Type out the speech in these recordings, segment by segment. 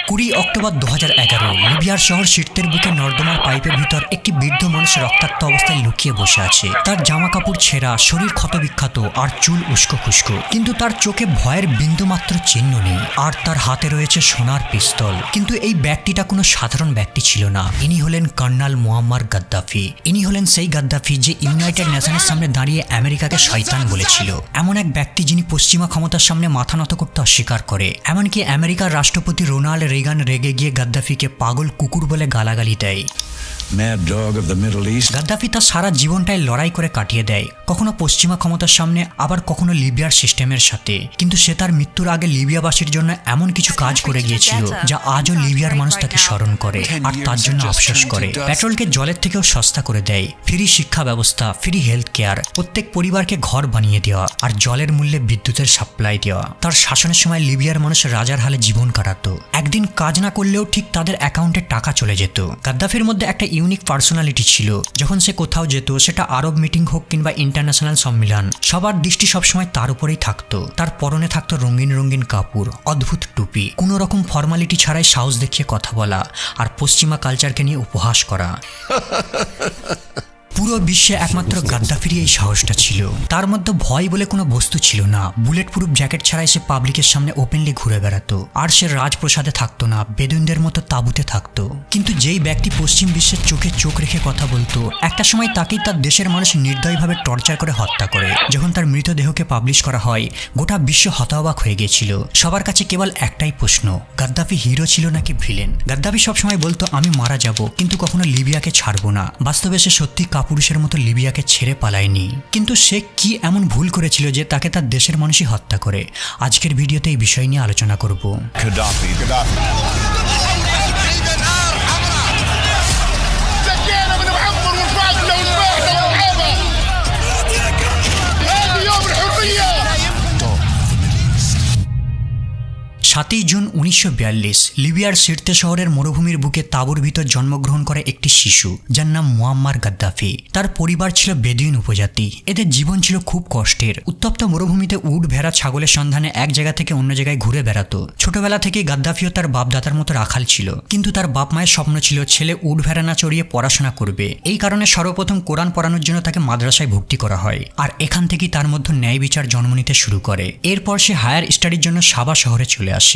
20 October 2011 লিবিয়ার শহর সির্তের বুকে নর্দমার পাইপের ভিতর একটি বৃদ্ধ মানুষ রক্তাক্ত অবস্থায় লুকিয়ে বসে আছে। তার জামা কাপড় ছেঁড়া, শরীর ক্ষতবিক্ষত আর চুল উস্কো খুস্কো, কিন্তু তার চোখে ভয়ের বিন্দুমাত্র চিহ্ন নেই। আর তার হাতে রয়েছে সোনার পিস্তল। কিন্তু এই ব্যক্তিটা কোনো সাধারণ ব্যক্তি ছিল না। ইনি হলেন কর্নেল মুয়াম্মার গাদ্দাফি। ইনি হলেন সেই গাদ্দাফি যে ইউনাইটেড নেশনের সামনে দাঁড়িয়ে আমেরিকাকে শয়তান বলেছিল। এমন এক ব্যক্তি যিনি পশ্চিমা ক্ষমতার সামনে মাথা নত করতে অস্বীকার করে। এমনকি আমেরিকার রাষ্ট্রপতি রোনাল্ড রেগান রেগে গিয়ে গাদ্দাফিকে পাগল কুকুর বলে গালাগালি দেয়। Mad dog of the Middle East. Gaddafi তার সারা জীবনটাই লড়াই করে কাটিয়ে দেয়, কখনো পশ্চিমা ক্ষমতার সামনে, আবার কখনো লিবিয়ার সিস্টেমের সাথে। কিন্তু সে তার মৃত্যুর আগে লিবিয়াবাসীর জন্য এমন কিছু কাজ করে গিয়েছিল যা আজও লিবিয়ার মানুষ তাকে স্মরণ করে আর তার জন্য আফসোস করে। পেট্রোলকে জলের থেকেও সস্তা করে দেয়, ফ্রি শিক্ষা ব্যবস্থা, ফ্রি হেলথ কেয়ার, প্রত্যেক পরিবারকে ঘর বানিয়ে দেওয়া আর জলের মূল্যে বিদ্যুতের সাপ্লাই দেওয়া। তার শাসনের সময় লিবিয়ার মানুষ রাজার হালে জীবন কাটাতো। একদিন কাজ না করলেও ঠিক তাদের অ্যাকাউন্টে টাকা চলে যেত। গাদ্দাফির মধ্যে একটা ইউনিক পার্সোনালিটি ছিল। যখন সে কোথাও যেত, সেটা আরব মিটিং হোক কিংবা ইন্টারন্যাশনাল সম্মেলন, সবার দৃষ্টি সবসময় তার উপরেই থাকতো। তার পরনে থাকতো রঙিন রঙিন কাপড়, অদ্ভুত টুপি, কোনো রকম ফর্মালিটি ছাড়াই সাহস দেখিয়ে কথা বলা আর পশ্চিমা কালচারকে নিয়ে উপহাস করা। পুরো বিশ্বে একমাত্র গাদ্দাফিরই এই সাহসটা ছিল। তার মধ্যে ভয় বলে কোনো বস্তু ছিল না। বুলেট প্রুফ জ্যাকেট ছাড়াই সে পাবলিকের সামনে ওপেনলি ঘুরে বেড়াতো। আর সে রাজপ্রাসাদে থাকতো না, বেদুইনদের মতো তাঁবুতে থাকতো। কিন্তু যেই ব্যক্তি পশ্চিম বিশ্বের চোখে চোখ রেখে কথা বলতো, একটা সময় তাকেই তার দেশের মানুষ নির্দয়ভাবে টর্চার করে হত্যা করে। যখন তার মৃতদেহকে পাবলিশ করা হয়, গোটা বিশ্ব হতবাক হয়ে গিয়েছিল। সবার কাছে কেবল একটাই প্রশ্ন, গাদ্দাফি হিরো ছিল নাকি ভিলেন? গাদ্দাফি সবসময় বলতো আমি মারা যাব, কিন্তু কখনো লিবিয়াকে ছাড়বো না। বাস্তবে সে সত্যি পুরুষের মতো লিবিয়াকে ছেড়ে পালায়নি। কিন্তু সে কি এমন ভুল করেছিল যে তাকে তার দেশের মানুষই হত্যা করে? আজকের ভিডিওতে এই বিষয় নিয়ে আলোচনা করব। Gaddafi. সাতই জুন 1942 লিবিয়ার সির্তে শহরের মরুভূমির বুকে তাঁবুর ভিতর জন্মগ্রহণ করে একটি শিশু যার নাম মুয়াম্মার গাদ্দাফি। তার পরিবার ছিল বেদুইন উপজাতি। এদের জীবন ছিল খুব কষ্টের। উত্তপ্ত মরুভূমিতে উট, ভেড়া, ছাগলের সন্ধানে এক জায়গা থেকে অন্য জায়গায় ঘুরে বেড়াতো। ছোটবেলা থেকেই গাদ্দাফিও তার বাপদাদার মতো রাখাল ছিল। কিন্তু তার বাপ মায়ের স্বপ্ন ছিল ছেলে উট ভেড়া না চড়িয়ে পড়াশোনা করবে। এই কারণে সর্বপ্রথম কোরআন পড়ানোর জন্য তাকে মাদ্রাসায় ভর্তি করা হয়। আর এখান থেকেই তার মধ্যে ন্যায় বিচার জন্ম নিতে শুরু করে। এরপর সে হায়ার স্টাডির জন্য সাবা শহরে চলে আসে।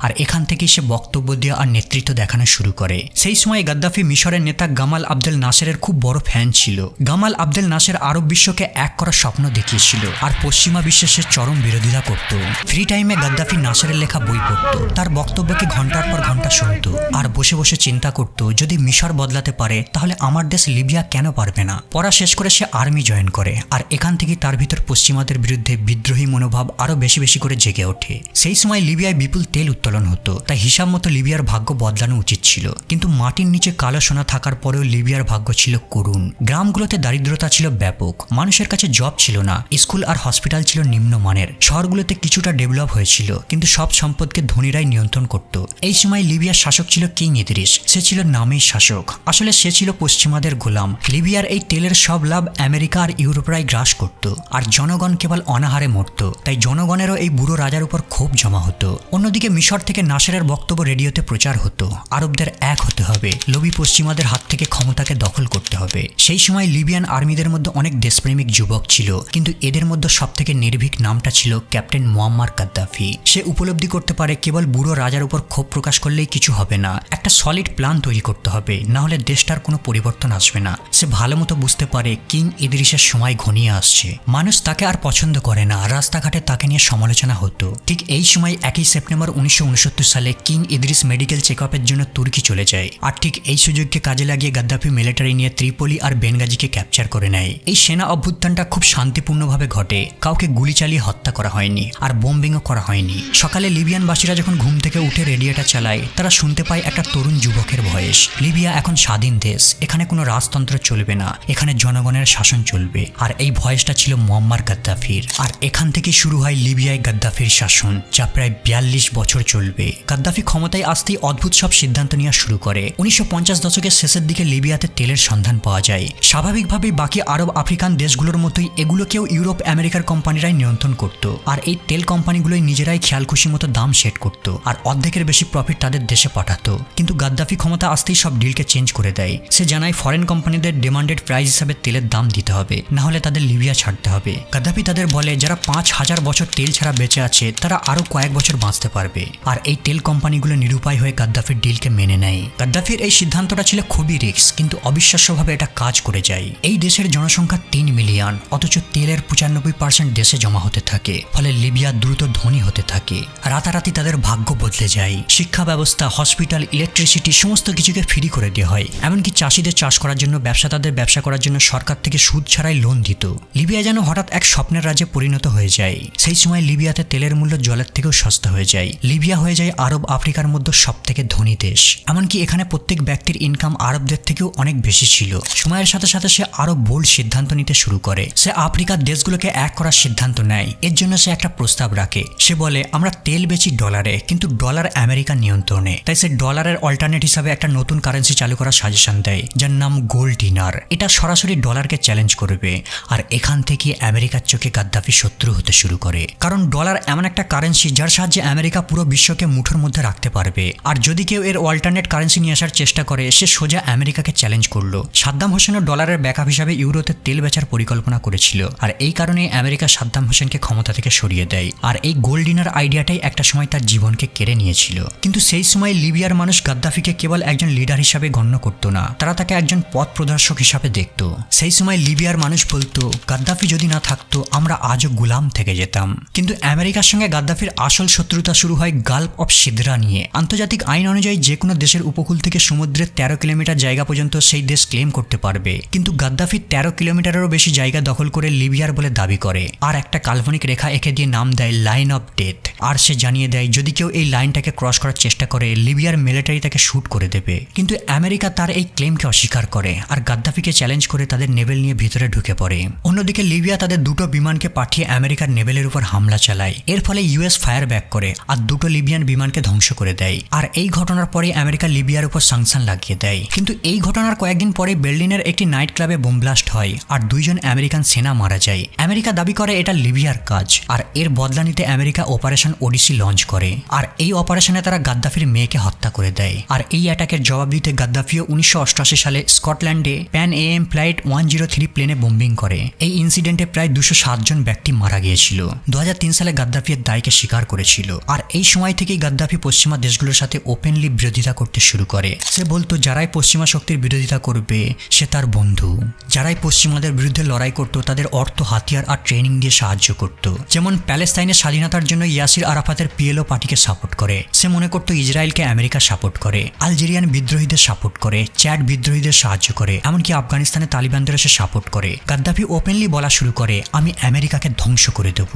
আর এখান থেকেই সে বক্তব্য দেওয়া আর নেতৃত্ব দেখানো শুরু করে। সেই সময় গাদ্দাফি মিশরের নেতা গামাল আবদেল নাসেরের খুব বড় ফ্যান ছিল। গামাল আবদেল নাসের আরব বিশ্বকে এক করার স্বপ্ন দেখিয়েছিল আর পশ্চিমা বিশ্বে সে চরম বিরোধিতা করত। ফ্রি টাইমে গাদ্দাফি নাসেরের লেখা বই পড়ত, তার বক্তব্যকে ঘন্টার পর ঘন্টা শুনত আর বসে বসে চিন্তা করত, যদি মিশর বদলাতে পারে তাহলে আমার দেশ লিবিয়া কেন পারবে না? পড়া শেষ করে সে আর্মি জয়েন করে। আর এখান থেকেই তার ভিতর পশ্চিমাদের বিরুদ্ধে বিদ্রোহী মনোভাব আরো বেশি বেশি করে জেগে ওঠে। সেই সময় লিবিয়ায় বিপুল তেল উত্তোলন হতো, তাই হিসাব মতো লিবিয়ার ভাগ্য বদলানো উচিত ছিল। কিন্তু মাটির নিচে কালো সোনা থাকার পরেও লিবিয়ার ভাগ্য ছিল করুণ। গ্রামগুলোতে দারিদ্রতা ছিল ব্যাপক, মানুষের কাছে জব ছিল না, স্কুল আর হসপিটাল ছিল নিম্নমানের। শহরগুলোতে কিছুটা ডেভেলপ হয়েছিল, কিন্তু সব সম্পদকে ধনীরাই নিয়ন্ত্রণ করত। এই সময় লিবিয়ার শাসক ছিল কিং ইদ্রিস। সে ছিল নামেই শাসক, আসলে সে ছিল পশ্চিমাদের গোলাম। লিবিয়ার এই তেলের সব লাভ আমেরিকা আর ইউরোপরাই গ্রাস করত, আর জনগণ কেবল অনাহারে মরত। তাই জনগণেরও এই বুড়ো রাজার উপর ক্ষোভ জমা হতো। অন্যদিকে মিশর থেকে নাসেরের বক্তব্য রেডিওতে প্রচার হতো, আরবদের এক হতে হবে, লোভী পশ্চিমাদের হাত থেকে ক্ষমতাকে দখল করতে হবে। সেই সময় লিবিয়ান আর্মিদের মধ্যে অনেক দেশপ্রেমিক যুবক ছিল, কিন্তু এদের মধ্যে সবথেকে নির্ভীক নামটা ছিল ক্যাপ্টেন মুয়াম্মার গাদ্দাফি। সে উপলব্ধি করতে পারে কেবল বুড়ো রাজার উপর ক্ষোভ প্রকাশ করলেই কিছু হবে না, একটা সলিড প্ল্যান তৈরি করতে হবে, না হলে দেশটার কোনো পরিবর্তন আসবে না। সে ভালো মতো বুঝতে পারে কিং ইদ্রিসের সময় ঘনিয়ে আসছে। মানুষ তাকে আর পছন্দ করে না, রাস্তাঘাটে তাকে নিয়ে সমালোচনা হতো। ঠিক এই সময় 1 সেপ্টেম্বর 1969 সালে কিং ইদ্রিস মেডিকেল চেকআপের জন্য তুর্কি চলে যায়। আর ঠিক এই সুযোগকে কাজে লাগিয়ে গাদ্দাফি মিলিটারি নিয়ে ত্রিপোলি আর বেনগাজিকে ক্যাপচার করে নেয়। এই সেনা অভ্যুত্থানটা খুব শান্তিপূর্ণভাবে ঘটে, কাউকে গুলি চালিয়ে হত্যা করা হয়নি আর বোম্বিংও করা হয়নি। সকালে লিবিয়ানবাসীরা যখন ঘুম থেকে উঠে রেডিওটা চালায়, তারা শুনতে পায় একটা তরুণ যুবকের ভয়েস, লিবিয়া এখন স্বাধীন দেশ, এখানে কোনো রাজতন্ত্র চলবে না, এখানে জনগণের শাসন চলবে। আর এই ভয়েসটা ছিল মুয়াম্মার গাদ্দাফির। আর এখান থেকে শুরু হয় লিবিয়ায় গাদ্দাফির শাসন, যা প্রায় 42 40 বছর চলবে। গাদ্দাফি ক্ষমতায় আসতেই অদ্ভুত সব সিদ্ধান্ত নেওয়া শুরু করে। 1950 দশকের শেষের দিকে লিবিয়াতে তেলের সন্ধান পাওয়া যায়। স্বাভাবিকভাবেই বাকি আরব আফ্রিকান দেশগুলোর মতোই এগুলোকেও ইউরোপ আমেরিকার কোম্পানিরাই নিয়ন্ত্রণ করত, আর এই তেল কোম্পানিগুলোই নিজেরাই খেয়াল খুশি মতো দাম সেট করত আর অর্ধেকের বেশি প্রফিট তাদের দেশে পাঠাতো। কিন্তু গাদ্দাফি ক্ষমতা আসতেই সব ডিলকে চেঞ্জ করে দেয়। সে জানায় ফরেন কোম্পানিদের ডিমান্ডেড প্রাইস হিসাবে তেলের দাম দিতে হবে, না হলে তাদের লিবিয়া ছাড়তে হবে। গাদ্দাফি তাদের বলে যারা 5000 বছর তেল ছাড়া বেঁচে আছে তারা আরো কয়েক বছর বাঁচতে পারবে, আর এই তেল কোম্পানিগুলো নিরুপায় হয়ে গাদ্দাফির ডিলকে মেনে নেয়। গাদ্দাফির এই সিদ্ধান্তটা ছিল খুবই রিস্ক, কিন্তু অবিশ্বাস্যভাবে এটা কাজ করে যায়। এই দেশের জনসংখ্যা 3 মিলিয়ন, অথচ তেলের 95% দেশে জমা হতে থাকে, ফলে লিবিয়া দ্রুত ধনী হতে থাকে। রাতারাতি তাদের ভাগ্য বদলে যায়। শিক্ষা ব্যবস্থা, হসপিটাল, ইলেকট্রিসিটি সমস্ত কিছুকে ফ্রি করে দেওয়া হয়। এমনকি চাষিদের চাষ করার জন্য, ব্যবসাদারদের ব্যবসা করার জন্য সরকার থেকে সুদ ছাড়াই লোন দিত। লিবিয়া যেন হঠাৎ এক স্বপ্নের রাজ্যে পরিণত হয়ে যায়। সেই সময় লিবিয়াতে তেলের মূল্য জলের থেকেও সস্তা হয়ে যায়। লিবিয়া হয়ে যায় আরব আফ্রিকার মধ্যে সবথেকে ধনী দেশ। এমনকি এখানে প্রত্যেক ব্যক্তির ইনকাম আরবদের থেকেও অনেক বেশি ছিল। সময়ের সাথে সাথে সে আরো বোল্ড সিদ্ধান্ত নিতে শুরু করে। সে আফ্রিকার দেশগুলোকে এক করার সিদ্ধান্ত নেয়। এর জন্য সে একটা প্রস্তাব রাখে। সে বলে আমরা তেল বেচি ডলারে, কিন্তু ডলার আমেরিকার নিয়ন্ত্রণে। তাই সে ডলারের অল্টারনেট হিসাবে একটা নতুন কারেন্সি চালু করার সাজেশন দেয়, যার নাম গোল্ড ডিনার। এটা সরাসরি ডলারকে চ্যালেঞ্জ করবে, আর এখান থেকে আমেরিকার চোখে গাদ্দাফি শত্রু হতে শুরু করে। কারণ ডলার এমন একটা কারেন্সি যার সাহায্যে আমেরিকা পুরো বিশ্বকে মুঠোর মধ্যে রাখতে পারবে। আর যদি কেউ এর অল্টারনেট কারেন্সি নিয়ে আসার চেষ্টা করে, সে সোজা আমেরিকাকে চ্যালেঞ্জ করলো। সাদ্দাম হোসেনও ডলারের ব্যাকআপ হিসাবে ইউরোতে তেল বেচার পরিকল্পনা করেছিল, আর এই কারণে আমেরিকা সাদ্দাম হোসেনকে ক্ষমতা থেকে সরিয়ে দেয়। আর এই গোল্ড ডিনার আইডিয়াটাই একটা সময় তার জীবনকে কেড়ে নিয়েছিল। কিন্তু সেই সময় লিবিয়ার মানুষ গাদ্দাফিকে কেবল একজন লিডার হিসাবে গণ্য করত না, তারা তাকে একজন পথ প্রদর্শক হিসাবে দেখত। সেই সময় লিবিয়ার মানুষ বলতো গাদ্দাফি যদি না থাকতো আমরা আজও গোলাম থেকে যেতাম। কিন্তু আমেরিকার সঙ্গে গাদ্দাফির আসল শত্রুতা শুরু হয় গালফ অফ সিদরা নিয়ে। আন্তর্জাতিক আইন অনুযায়ী যে কোনো দেশের উপকূল থেকে সমুদ্রের 13 কিলোমিটার জায়গা পর্যন্ত সেই দেশ ক্লেম করতে পারবে, কিন্তু গাদ্দাফি 13 কিলোমিটারেরও বেশি জায়গা দখল করে লিবিয়ার বলে দাবি করে, আর একটা কাল্পনিক রেখা এঁকে দিয়ে নাম দেয় লাইন অফ ডেথ। আর সে জানিয়ে দেয় যদি কেউ এই লাইনটাকে ক্রস করার চেষ্টা করে লিবিয়ার মিলিটারি তাকে শুট করে দেবে। কিন্তু আমেরিকা তার এই ক্লেমকে অস্বীকার করে আর গাদ্দাফিকে চ্যালেঞ্জ করে তাদের নেভেল নিয়ে ভিতরে ঢুকে পড়ে। অন্যদিকে লিবিয়া তাদের 2টো বিমানকে পাঠিয়ে আমেরিকার নেভেলের উপর হামলা চালায়। এর ফলে ইউএস ফায়ার ব্যাক করে আর 2টো লিবিয়ান বিমানকে ধ্বংস করে দেয়। আর এই ঘটনার পরে আমেরিকা লিবিয়ার উপর সাংশন লাগিয়ে দেয়। কিন্তু এই ঘটনার কয়েকদিন পরে বের্লিনের একটি নাইট ক্লাবে বোম ব্লাস্ট হয় আর 2 জন আমেরিকান সেনা মারা যায়। আমেরিকা দাবি করে এটা লিবিয়ার কাজ, আর এর বদলা নিতে আমেরিকা অপারেশন ওডিসি লঞ্চ করে। আর এই অপারেশনে তারা গাদ্দাফির মেয়েকে হত্যা করে দেয়। আর এই অ্যাটাকের জবাব দিতে গাদ্দাফিও 1988 সালে স্কটল্যান্ডে প্যান AM ফ্লাইট 103 প্লেনে বোম্বিং করে। এই ইনসিডেন্টে প্রায় 207 জন ব্যক্তি মারা গিয়েছিল। 2003 সালে গাদ্দাফি এর দায়কে স্বীকার করেছিল। আর এই সময় থেকেই গাদ্দাফি পশ্চিমা দেশগুলোর সাথে ওপেনলি বিরোধিতা করতে শুরু করে। সে বলতো যারাই পশ্চিমা শক্তির বিরোধিতা করবে সে তার বন্ধু। যারাই পশ্চিমাদের বিরুদ্ধে লড়াই করত তাদের অর্থ, হাতিয়ার আর ট্রেনিং দিয়ে সাহায্য করত। যেমন প্যালেস্তাইনের স্বাধীনতার জন্য ইয়াসির আরাফাতের PLO পার্টিকে সাপোর্ট করে। সে মনে করত ইসরায়েলকে আমেরিকা সাপোর্ট করে, আলজেরিয়ান বিদ্রোহীদের সাপোর্ট করে, চ্যাড বিদ্রোহীদের সাহায্য করে, এমনকি আফগানিস্তানে তালিবানদেরও সে সাপোর্ট করে। গাদ্দাফি ওপেনলি বলা শুরু করে আমি আমেরিকাকে ধ্বংস করে দেব।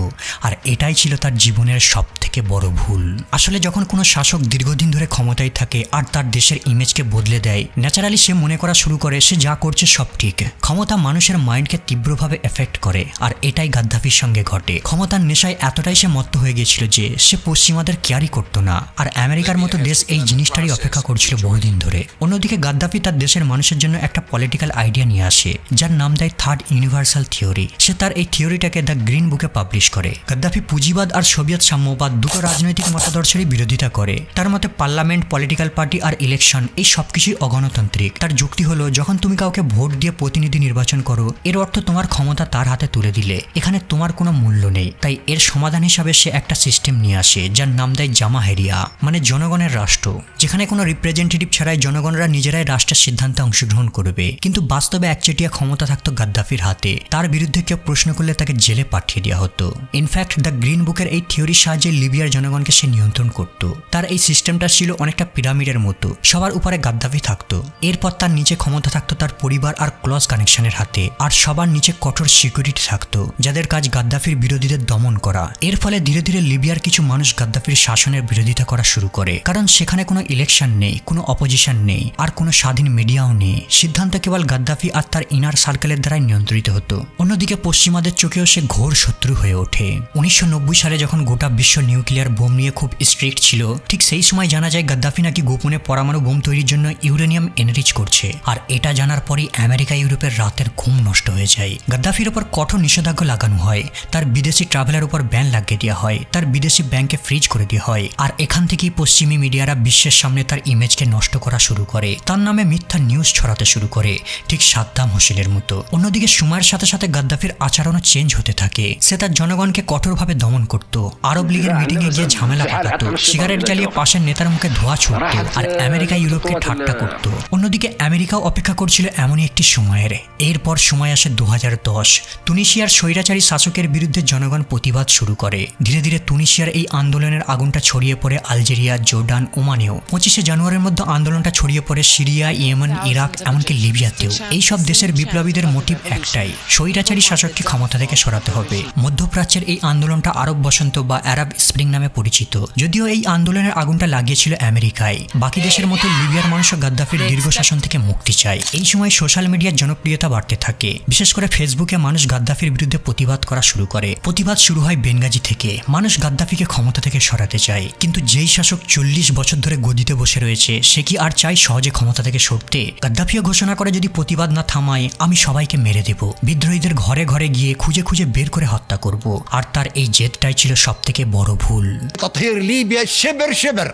আর এটাই ছিল তার জীবনের সবথেকে বড় ভুল। আসলে যখন কোনো শাসক দীর্ঘদিন ধরে ক্ষমতায় থাকে আর তার দেশের ইমেজকে বদলে দেয়, ন্যাচারালি সে মনে করা শুরু করে সে যা করছে সব ঠিক। ক্ষমতা মানুষের মাইন্ডকে তীব্রভাবে এফেক্ট করে, আর এটাই গাদ্দাফির সঙ্গে ঘটে। ক্ষমতার নেশায় এতটাই সে মত্ত হয়ে গিয়েছিল যে সে পশ্চিমাদের কেয়ারই করতো না, আর আমেরিকার মতো দেশ এই জিনিসটারই অপেক্ষা করছিল বহুদিন ধরে। অন্যদিকে গাদ্দাফি তার দেশের মানুষের জন্য একটা পলিটিক্যাল আইডিয়া নিয়ে আসে, যার নাম দেয় থার্ড ইউনিভার্সাল থিওরি। সে তার এই থিওরিটাকে দ্য গ্রিন বুকে পাবলিশ করে। গাদ্দাফি পুঁজিবাদ আর সোভিয়েত সাম্যবাদ 2টো রাজনৈতিক মতাদর্শেরই বিরোধিতা করে। তার মতে পার্লামেন্ট, পলিটিক্যাল পার্টি আর ইলেকশন এই সবকিছুই অগণতান্ত্রিক। তার যুক্তি হলো যখন তুমি কাউকে ভোট দিয়ে প্রতিনিধি নির্বাচন করো এর অর্থ তোমার ক্ষমতা তার হাতে তুলে দিলে, এখানে তোমার কোনো মূল্য নেই। তাই এর সমাধান হিসাবে সে একটা সিস্টেম নিয়ে আসে যার নাম দেয় জামাহেরিয়া, মানে জনগণের রাষ্ট্র, যেখানে কোনো রিপ্রেজেন্টেটিভ ছাড়াই জনগণরা নিজেরাই রাষ্ট্রের সিদ্ধান্তে অংশগ্রহণ করবে। কিন্তু বাস্তবে একচেটিয়া ক্ষমতা থাকতো গাদ্দাফির হাতে। তার বিরুদ্ধে কেউ প্রশ্ন করলে তাকে জেলে পাঠিয়ে দেওয়া হতো। ইনফ্যাক্ট দ্য গ্রিন বুকের এই থিওরির সাহায্যে লিবিয়ার জনগণকে সে নিয়ন্ত্রণ করত। তার এই সিস্টেমটা ছিল অনেকটা পিরামিডের মতো, সবার উপরে গাদ্দাফি থাকতো। এরপর তার নিচে ক্ষমতা থাকতো তার পরিবার আর ক্লোজ কানেকশনের হাতে, আর সবার নিচে কঠোর সিকিউরিটি থাকতো যাদের কাজ গাদ্দাফির বিরোধীদের দমন করা। এর ফলে ধীরে ধীরে লিবিয়ার কিছু মানুষ গাদ্দাফির শাসনের বিরোধিতা করা শুরু করে, কারণ সেখানে কোনো ইলেকশন নেই, কোনো অপোজিশন নেই, আর কোনো স্বাধীন মিডিয়াও নেই। সিদ্ধান্ত কেবল গাদ্দাফি আর তার ইনার সার্কেলের দ্বারাই নিয়ন্ত্রিত হতো। অন্যদিকে পশ্চিমাদের চোখেও সে ঘোর শত্রু হয়ে ওঠে। 1990 সালে যখন গোটা বিশ্ব নিউক্লিয়ার বোম নিয়ে খুব স্ট্রিক্ট ছিল, ঠিক সেই সময় জানা যায় গাদ্দাফি নাকি গোপনে পরমাণু বোম তৈরির জন্য ইউরেনিয়াম এনরিচ করছে। আর এটা জানার পরই আমেরিকা ইউরোপের রাতের ঘুম নষ্ট হয়ে যায়। গাদ্দাফির উপর কঠোর নিষেধাজ্ঞা লাগানো হয়, তার বিদেশি ট্রাভেলের উপর ব্যান লাগিয়ে দেওয়া হয়, তার বিদেশি ব্যাংকে ফ্রিজ করে দেওয়া হয়। আর এখান থেকেই পশ্চিমী মিডিয়ারা বিশ্বের সামনে তার ইমেজকে নষ্ট করা শুরু করে, তার নামে মিথ্যা নিউজ ছড়াতে শুরু করে, ঠিক সাদ্দাম হোসেনের মতো। অন্যদিকে সময়ের সাথে সাথে গাদ্দাফির আচরণও চেঞ্জ হতে থাকে। সে তার জনগণকে কঠোরভাবে দমন করত, আরব লীগের মিটিংয়ে গিয়ে ঝামেলা পাঠাতো, সিগারেট জ্বালিয়ে পাশের নেতার মুখে ধোঁয়া ছুড়ত, আর আমেরিকা ইউরোপকে ঠাট্টা করত। অন্যদিকে আমেরিকাও অপেক্ষা করছিল এমনই একটি সময়ের। এরপর সময় আসে 2010। তুনিশিয়ার স্বৈরাচারী শাসকের বিরুদ্ধে জনগণ প্রতিবাদ শুরু করে। ধীরে ধীরে তুনিশিয়ার এই আন্দোলনের আগুনটা ছড়িয়ে পড়ে আলজেরিয়া, জর্ডান, ওমানেও। 25শে জানুয়ারির মধ্যে আন্দোলনটা ছড়িয়ে পড়ে সিরিয়া, ইয়েমেন, ইরাক, এমনকি লিবিয়াতেও। এই সব দেশের বিপ্লবীদের মোটিভ একটাই, স্বৈরাচারী শাসককে ক্ষমতা থেকে সরাতে হবে। মধ্যপ্রাচ্যের এই আন্দোলনটা আরব বসন্ত বা আরব স্প্রিং নামে পরিচিত। যদিও এই আন্দোলনের আগুনটা লাগিয়েছিল আমেরিকায়, বাকি দেশের মতো লিবিয়ার মানুষও গাদ্দাফির দীর্ঘ শাসন থেকে মুক্তি চায়। এই সময় সোশ্যাল মিডিয়ার জনপ্রিয়তা বাড়তে থাকে, বিশেষ করে ফেসবুকে মানুষ গাদ্দাফির বিরুদ্ধে প্রতিবাদ করা শুরু করে। প্রতিবাদ শুরু হয় বেনগাজি থেকে, মানুষ গাদ্দাফিকে ক্ষমতা থেকে সরাতে চায়। কিন্তু যেই শাসক 40 বছর ধরে গদিতে বসে রয়েছে, সে কি আর চায় সহজে ক্ষমতা থেকে সরতে? গাদ্দাফিও ঘোষণা করে, যদি প্রতিবাদ না থামায় আমি সবাইকে মেরে দেব, বিদ্রোহীদের ঘরে ঘরে গিয়ে খুঁজে খুঁজে বের করে হত্যা করব। আর তার এই জেদটাই ছিল সবথেকে বড় ভুল। تطهير ليبيا شبر شبر،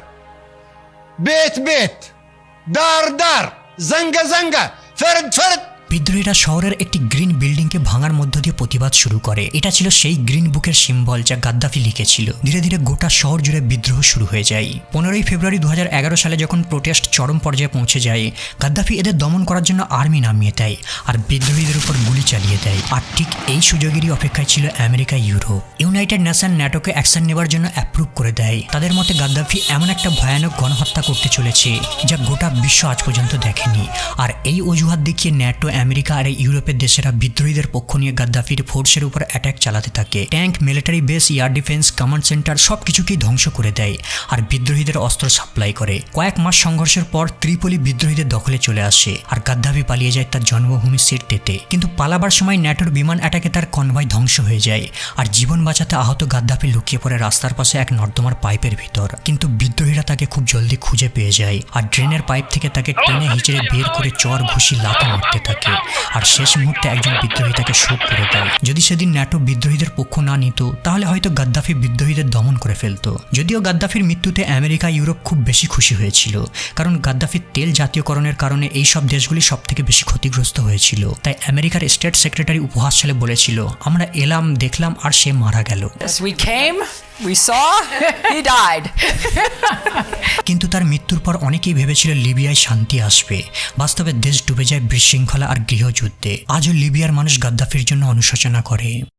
بيت بيت، دار دار، زنقة زنقة، فرد فرد। বিদ্রোহীরা শহরের একটি গ্রিন বিল্ডিংকে ভাঙার মধ্য দিয়ে প্রতিবাদ শুরু করে। এটা ছিল সেই গ্রিন বুকের সিম্বল যা গাদ্দাফি লিখেছিল। ধীরে ধীরে গোটা শহর জুড়ে বিদ্রোহ শুরু হয়ে যায়। 15ই ফেব্রুয়ারি 2011 সালে যখন প্রোটেস্ট চরম পর্যায়ে পৌঁছে যায়, গাদ্দাফি এদের দমন করার জন্য আর্মি নামিয়ে দেয় আর বিদ্রোহীদের উপর গুলি চালিয়ে দেয়। আর ঠিক এই সুযোগেরই অপেক্ষায় ছিল আমেরিকা, ইউরোপ। ইউনাইটেড নেশন ন্যাটোকে অ্যাকশন নেবার জন্য অ্যাপ্রুভ করে দেয়। তাদের মতে গাদ্দাফি এমন একটা ভয়ানক গণহত্যা করতে চলেছে যা গোটা বিশ্ব আজ পর্যন্ত দেখেনি। আর এই অজুহাত দেখিয়ে ন্যাটো, আমেরিকা আর ইউরোপের দেশেরা বিদ্রোহীদের পক্ষ নিয়ে গাদ্দাফির ফোর্সের উপর অ্যাটাক চালাতে থাকে। Tank, military base, air defence, command centre সবকিছুকেই ধ্বংস করে দেয় আর বিদ্রোহীদের অস্ত্র সাপ্লাই করে। কয়েক মাস সংঘর্ষের পর ত্রিপলি বিদ্রোহীদের দখলে চলে আসে আর গাদ্দাফি পালিয়ে যায় তার জন্মভূমি সিরতেতে। কিন্তু পালাবার সময় ন্যাটোর বিমান অ্যাটাকে তার কনভয় ধ্বংস হয়ে যায় আর জীবন বাঁচাতে আহত গাদ্দাফি লুকিয়ে পড়ে রাস্তার পাশে এক নর্দমার পাইপের ভিতর। কিন্তু বিদ্রোহীরা তাকে খুব জলদি খুঁজে পেয়ে যায় আর ড্রেনের পাইপ থেকে তাকে টেনে হিচড়ে বের করে চর ঘুষি লাথি মারতে থাকে। আর শেষ মুহূর্তে একজন বিদ্রোহী তাকে শোক করে দেয়। যদি সেদিন ন্যাটো বিদ্রোহীদের পক্ষ না নিত, তাহলে হয়তো গাদ্দাফি বিদ্রোহীদের দমন করে ফেলতো। যদিও গাদ্দাফির মৃত্যুতে আমেরিকা, ইউরোপ খুব বেশি খুশি হয়েছিল, কারণ গাদ্দাফির তেল জাতীয়করণের কারণে এই সব দেশগুলি সব থেকে বেশি ক্ষতিগ্রস্ত হয়েছিল। তাই আমেরিকার স্টেট সেক্রেটারি উপহাস সালে বলেছিল, আমরা এলাম, দেখলাম আর সে মারা গেল। We came, we saw, he died. কিন্তু তার মৃত্যুর পর অনেকেই ভেবেছিল লিবিয়ায় শান্তি আসবে। বাস্তবে দেশ ডুবে যায় বিশৃঙ্খলা আর গৃহযুদ্ধে। আজও লিবিয়ার মানুষ গাদ্দাফির জন্য অনুশোচনা করে।